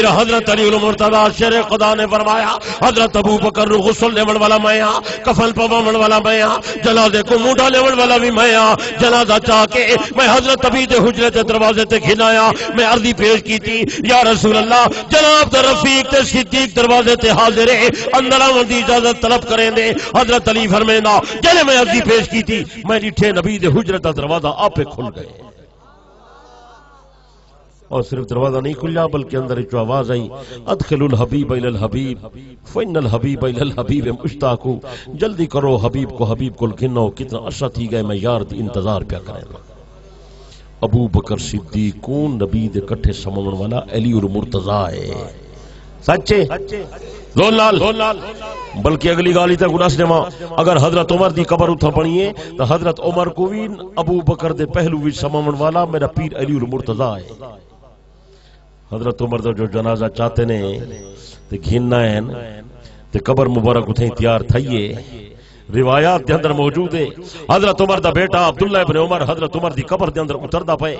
حضرت علی المرتضی شیر خدا نے فرمایا حضرت ابو بکر غسل لیون والا میں ہاں، کفن پواون والا میں ہاں، جنازے کو منڈا لیون والا بھی میں ہاں۔ جنازہ چاہ کے میں حضرت ابی دے حجرے تے دروازے تے کھنایا، میں عرضی پیش کی تھی یا رسول اللہ جناب تے رفیق تے صدیق دروازے تے حاضر ہے، اندر آون دی اجازت طلب کریں دے۔ حضرت علی فرمینا جنے میں عرضی پیش کی تھی میں ڈٹھے نبی دے حجرے دا دروازہ آپ کھل گئے، اور صرف دروازہ نہیں کھلا بلکہ اندر ایک آواز آئی ادخل الحبیب الی الحبیب فإن الحبیب الی الحبیب مشتاق، جلدی کرو حبیب کو حبیب کو گنو، کتنا عرصہ تھی گئے میں یار دی انتظار پیا کریں۔ ابو بکر صدیق کون نبی دے کٹھے سمون والا علی المرتضی ہے، سچے زون لال۔ بلکہ اگلی گالی تک گناس نے ماں اگر حضرت عمر دی قبر اتھا پڑھئے تو حضرت عمر کو بھی ابو بکر دے پہلو بھی سمون والا میرا پیر علی المرتضی ہے۔ حضرت عمر دا جو جنازہ چاہتے نے تے گھننا ہے تے قبر مبارک اتھیں تیار تھائیے، روایات دے اندر موجود ہے حضرت عمر دا بیٹا عبداللہ ابن عمر حضرت عمر دی قبر دے اندر اتردا پئے،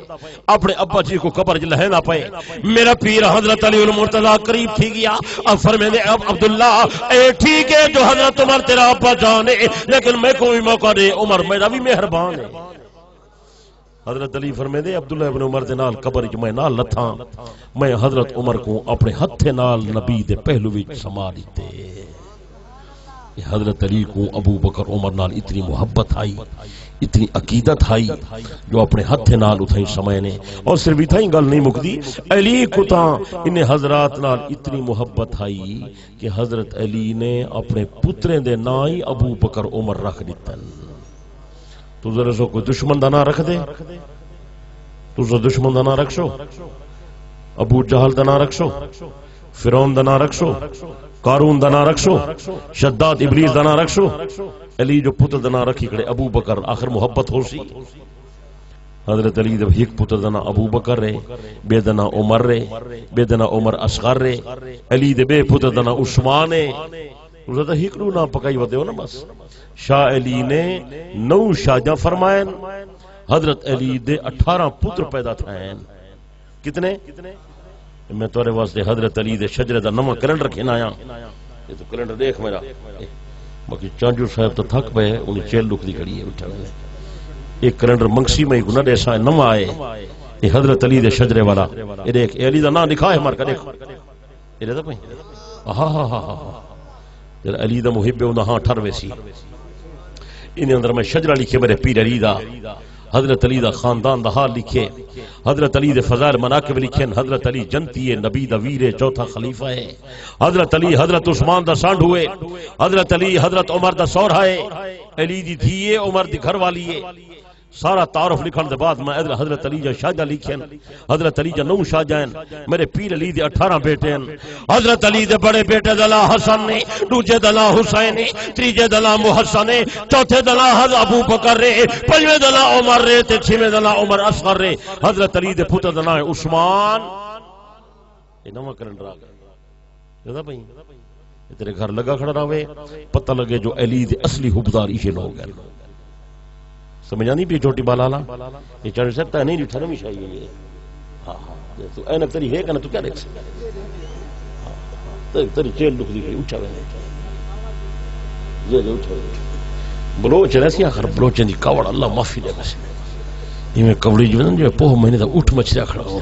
اپنے ابا جی کو قبر لہندا پئے، میرا پیر حضرت علی المرتضی قریب تھی گیا، اب فرمیندے اب عبداللہ اے ٹھیک ہے جو حضرت عمر تیرا ابا جان ہے لیکن میں کو بھی موقع دے، عمر میرا بھی مہربان ہے۔ حضرت علی فرمیندے عبداللہ ابن عمر دے نال قبر وچ میں نال لتھاں، میں حضرت عمر کو اپنے ہتھے نال نبی دے پہلو وچ سما لیتے۔ حضرت علی کو ابو بکر عمر نال اتنی محبت آئی، اتنی عقیدت آئی جو اپنے ہتھے نال اتھائی سمائے نے، اور صرف اتھائی گل نہیں مکدی، علی کو تاں انہیں حضرات نال اتنی محبت آئی کہ حضرت علی نے اپنے پتریں دے نائی ابو بکر عمر رکھ دیتن۔ تو ذرا سو کوئی دشمن دا نہ رکھ دے، تو ذرا دشمن دا نہ رکھ سو، ابو جہل دا نہ رکھ سو، فرعون دا نہ رکھ سو، قارون دا نہ رکھ سو، شداد ابلیس دا نہ رکھ سو، علی جو پتر دا نہ رکھی کڑے ابو بکر، آخر محبت ہو سی۔ حضرت علی دا ایک پتر دا نہ ابو بکر رے، بے دا نہ عمر رے، بے دا نہ عمر اصغر رے، علی دے بے پتر دا نہ عثمان ہے، اسے دا ہکڑو نہ پکائی ودے ہو نا بس۔ شاہ علی نے 9 شاہجہاں فرمائیں، حضرت علی دے 18 پتر پیدا تھائیں۔ کتنے؟ میں تورے واسطے حضرت علی دے شجرے دا نواں کیلنڈر کھنایا، یہ تو کیلنڈر دیکھ میرا، باقی چانجو صاحب تو تھک پے انہیں چیل لک دی کھڑی ہے اٹھا میں ایک کیلنڈر منگسی میں گناہ دے سائے نواں آئے، یہ حضرت علی دے شجرے والا، یہ دیکھ علی دا نام لکھا ہے ہمارا، دیکھ یہ رہتا پہ ہاں ہاں ہاں ہاں علی دا محب انہاں ہاں ٹھر ویسی، انہیں اندر میں شجرہ لکھے میرے پیر علی دا، حضرت علی دا خاندان دا حال لکھے، حضرت علی دے فضائل مناقب لکھے، حضرت علی جنتی ہے، نبی دا ویر ہے، چوتھا خلیفہ ہے، حضرت علی حضرت عثمان دا سانڈ ہوئے، حضرت علی حضرت عمر دا سورہ ہے، علی دی دھیے عمر دی گھر والی ہے۔ سارا تعارف لکھن دے بعد میں حضرت علی جا شاہجہاں لکھیں، حضرت علی جا 9 شاہجہاں، میرے پیر علی دے 18 بیٹے ہیں، حضرت علی دے بڑے بیٹے دلا حسن نے، دوجے دلا حسین نے، تیجے دلا محسن نے، چوتھے دلا حضرت ابو بکر رے، پنجویں دلا عمر رے تے چھویں دلا عمر اصغر رے، حضرت علی دے پتر دا نام ہے عثمان۔ یہ نواں کیلنڈر آ گیا بھائی، تیرے گھر لگا کھڑا رہے، پتہ لگے جو علی دے اصلی حبدار یہ لوگ ہیں۔ سمجھا نہیں بھی چھوٹی بالالا یہ چڑھ سکتا ہے نہیں ریٹھا نمی شاہی ہے، ہاں ہاں تو اینک تری ہے کہنا تو کیا دیکھ سکتا ہے، تری چیل لکھ دی اچھا گئے یہ جو اچھا گئے بلوچ رہسی آخر بلوچیں دی کاوڑ اللہ معافی دے بس، یہ میں کوڑی جو ہے جو پوہ مہینے دا اٹھ مچھریا کھڑا ہو،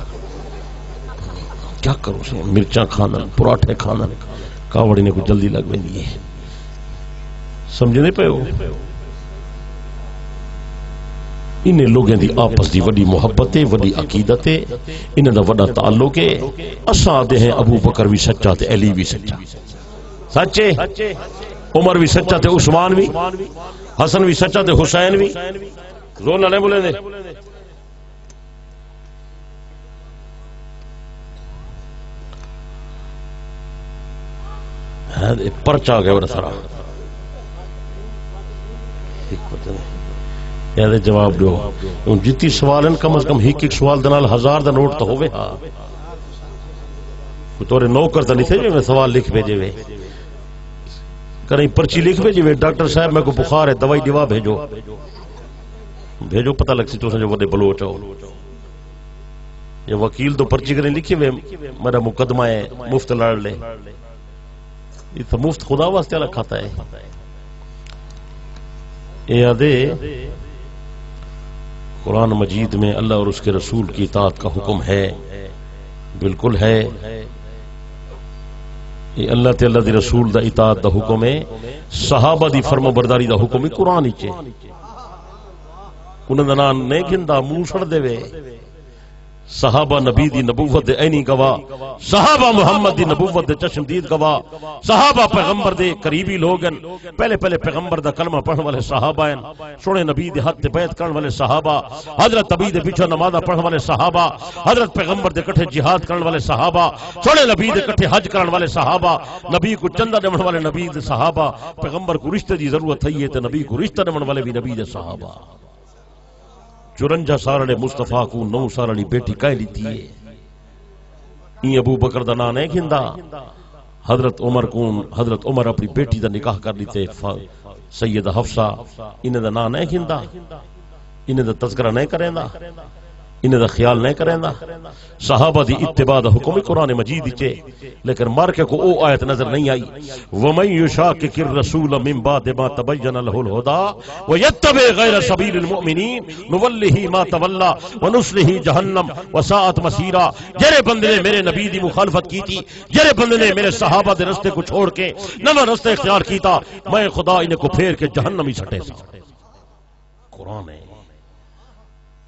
کیا کرو سے مرچاں کھانا پراٹھے کھانا، کاوڑی نے کوئی جلدی لگ بینی ہے، سمجھے نہیں پہ ہو۔ انہیں لوگیں دی آپس دی وڈی محبت ہے، وڈی عقیدت ہے، انہیں دا وڈا تعلق ہے۔ اساں دے ہیں ابو بکر بھی سچا تے علی بھی سچا، سچے عمر بھی سچا تے عثمان بھی، حسن بھی سچا تے حسین بھی، زور نہ لے بولے دے۔ پرچا گیا بڑا سارا، یہ جواب دو جتی سوال ہیں کم از کم ایک سوال دنال 1000 دا نوٹ تو ہوئے، ہاں تورے نوکر تا نہیں تھے جو میں سوال لکھ بھیجے ہوئے، کریں پرچی لکھ بھیجے ہوئے ڈاکٹر صاحب میں کو بخار ہے دوائی دیوا بھیجو، بھیجو پتہ لگ سی تو سنجھو وڈے بلوچ ہو، یہ وکیل تو پرچی کریں لکھے ہوئے میرا مقدمہ ہے مفت لڑ لے، یہ تو مفت خدا واسطے الگ کھاتا ہے. یہ آدھے قرآن مجید میں اللہ اور اس کے رسول کی اطاعت کا حکم ہے، بالکل ہے. یہ اللہ تے اللہ دی رسول دا اطاعت دا حکم ہے، صحابہ دی فرما برداری دا حکم ہے قرآن ہی چے. انہوں نے نام نہیں گھندا منہ سڑ دے وے. صحابہ نبی دی نبوت دے عینی گواہ، صحابہ محمد دی نبوت دے چشمدید گواہ، صحابہ پیغمبر دے قریبی لوگ ہیں، پہلے پیغمبر دا کلمہ پڑھن والے صحابہ ہیں، سونے نبی دے ہاتھ تے بیعت کرن والے صحابہ، حضرت نبی دے پیچھے نماز پڑھن والے صحابہ، حضرت پیغمبر دے کٹھے جہاد کرن والے صحابہ، سونے نبی دے کٹھے حج کرن والے صحابہ، نبی کو چندہ دیون والے نبی دے صحابہ، پیغمبر کو رشتے دی ضرورت ہے تے نبی کو رشتہ دیون والے بھی نبی دے صحابہ. 54 سال مصطفیٰ کو 9 سال بیٹی کہہ لیتی ہے. این ابو بکر دا نام نہیں گھندا. حضرت عمر اپنی بیٹی دا نکاح کر لیتے سیدہ حفصہ، انہیں دا نام نہیں گھندا، انہیں دا تذکرہ نہیں کریں دا، انہیں دا خیال نہیں کریں دا. صحابہ دی اتباع دا حکم قرآن مجید چے، لیکن مارکے کو او آیت نظر نہیں آئی. وَمَن يُشَاقِقِ الرَّسُولَ مِن بَعْدِ مَا تَبَيَّنَ لَهُ الْهُدَىٰ وَيَتَّبِعْ غَيْرَ سَبِيلِ الْمُؤْمِنِينَ نُوَلِّهِ مَا تَوَلَّىٰ وَنُصْلِهِ جَهَنَّمَ وَسَاءَتْ مَصِيرًا. جڑے بندے نے میرے نبی دی مخالفت کی تھی، جڑے بندے نے میرے صحابہ دے رستے کو چھوڑ کے نواں رستے اختیار کیتا، میں خدا انہیں کو پھیر کے جہنم ہی سٹے سا. قرآن ہے.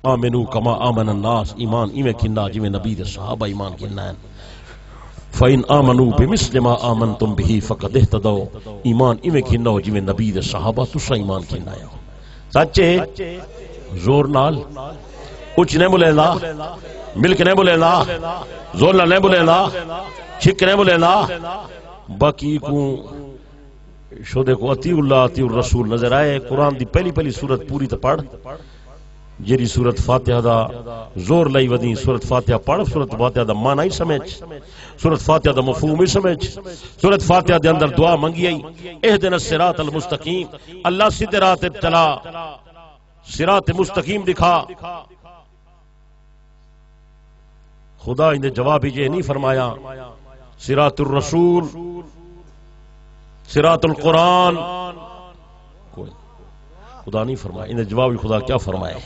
آمنو کما آمن الناس، ایمان ایویں کنا جویں نبی دے صحابہ ایمان کنا ہیں. فَإِنْ آمَنُوا بِمِثْلِ مَا آمَنْتُمْ بِهِ فَقَدْ اهْتَدَوْا، ایمان ایویں کنا ہو جویں نبی دے صحابہ تسا ایمان کنا ہے. سچے زور نال کچھ نہیں بولے نا، مل کے نہیں بولے نا، زور نال نہیں بولے نا، چھک نہیں بولے نا. باقی کو شودے کو اطیع اللہ اطیع الرسول نظر آئے. قرآن دی پہلی سورت پوری تو پڑھ، جیری سورت فاتحہ دا زور لئی ودی، سورت فاتحہ پڑھ، سورت فاتحہ دا معنی ہی سمجھ، سورت فاتحہ دا مفہوم ہی سمجھ. سورت فاتحہ دے اندر دعا منگی آئی، اہدنا الصراط المستقیم، اللہ سیدھے راہ تے چلا، صراط مستقیم دکھا. خدا انہیں جواب ہی نہیں فرمایا صراط الرسول، صراط القرآن، خدا نہیں فرمایا. انہیں جواب خدا کیا فرمائے؟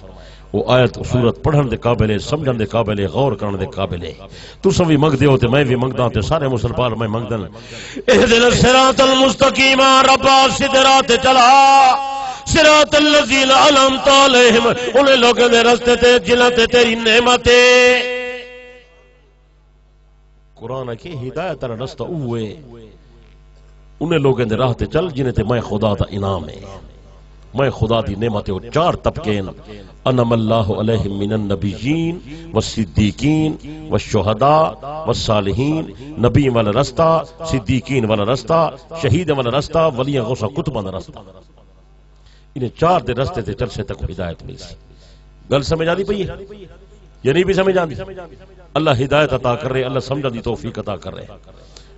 وہ آیت سورت پڑھن دے قابل ہے، سمجھن دے قابل ہے، غور کرن دے قابل ہے. تساں بھی منگ دیو تے میں بھی منگدا تے سارے مسلمان میں منگدن. اہدنا الصراط المستقیم، ربا سیدھے راہ تے چلا، صراط الذین انعمت علیہم، انہیں لوگوں دے رستے تے جنہاں تے تیری نعمت ہے. قرآن کی ہدایت دا رستہ اوے انہیں لوگوں دے راہ تے چل جنہیں تے میں خدا دا انعام ہے، میں خدا دی نعمت ہو. 4 طبقے انعم اللہ علیہم من النبیین والصدیقین والشہداء والصالحین. نبی والا رستہ، صدیقین والا رستہ، شہید والا رستہ، ولی غوث قطب والا رستہ. انہیں 4 دے رستے تے چل سے تک ہدایت ملی سی. گل سمجھ آتی پئی ہے یا نہیں بھی سمجھ آتی؟ اللہ ہدایت عطا کر رہے، اللہ سمجھا دی توفیق عطا کر رہے.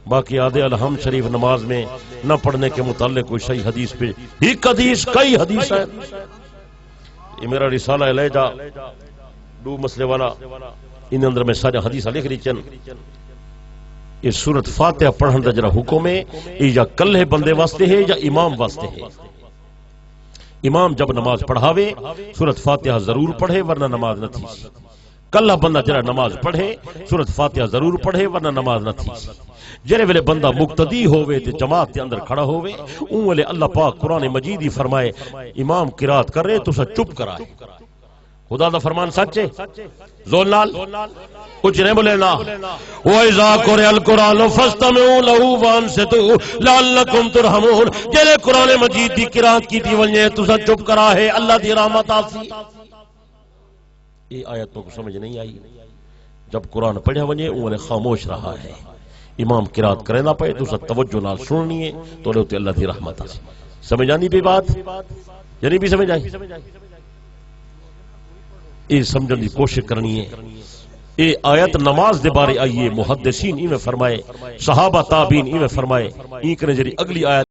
باقی آدھے الحمد شریف نماز میں نہ پڑھنے کے متعلق کوئی صحیح حدیث پہ ایک حدیث، کئی حدیث ہے. یہ میرا رسالہ لے جا 2 مسئلے والا، ان اندر میں سارے حدیث لکھ رہی چن. یہ سورت فاتحہ پڑھن دا جرا حکم ہے، یہ یا کلے بندے واسطے ہے یا امام واسطے ہے. امام جب نماز پڑھاوے سورت فاتحہ ضرور پڑھے ورنہ نماز نہ تھی. کلہ بندہ جرا نماز پڑھے سورت فاتحہ ضرور پڑھے ورنہ نماز نہ تھی. جرے ویلے بندہ مقتدی ہوئے تے جماعت کے اندر کھڑا ہوئے، اون ویلے اللہ پاک قرآن مجید ہی فرمائے امام قرات کر رہے تو سا چپ کرائے. خدا دا فرمان سچے زور نال کچھ نہیں بولے نا. وَإِذَا قُرِئَ الْقُرْآنُ فَاسْتَمِعُوا لَهُ وَأَنصِتُوا لَعَلَّكُمْ تُرْحَمُونَ. جڑے قرآن مجید دی قرات کیتی ونجے تو سا چپ کرا ہے، اللہ دی رحمت آسی. یہ آیت تو سمجھ نہیں آئی. جب قرآن پڑھا ونجے اون خاموش رہا ہے، امام قرات کرے نہ پئے تو سا توجہ نال سننی ہے تو لے اللہ دی رحمت آسی. سمجھ آندی پئی بات یعنی بھی سمجھ آئی؟ یہ سمجھن دی کوشش کرنی ہے. یہ آیت نماز دے بارے آئیے، محدثین ایویں فرمائے، صحابہ تابعین ایویں فرمائے. این کرے جڑی اگلی آیت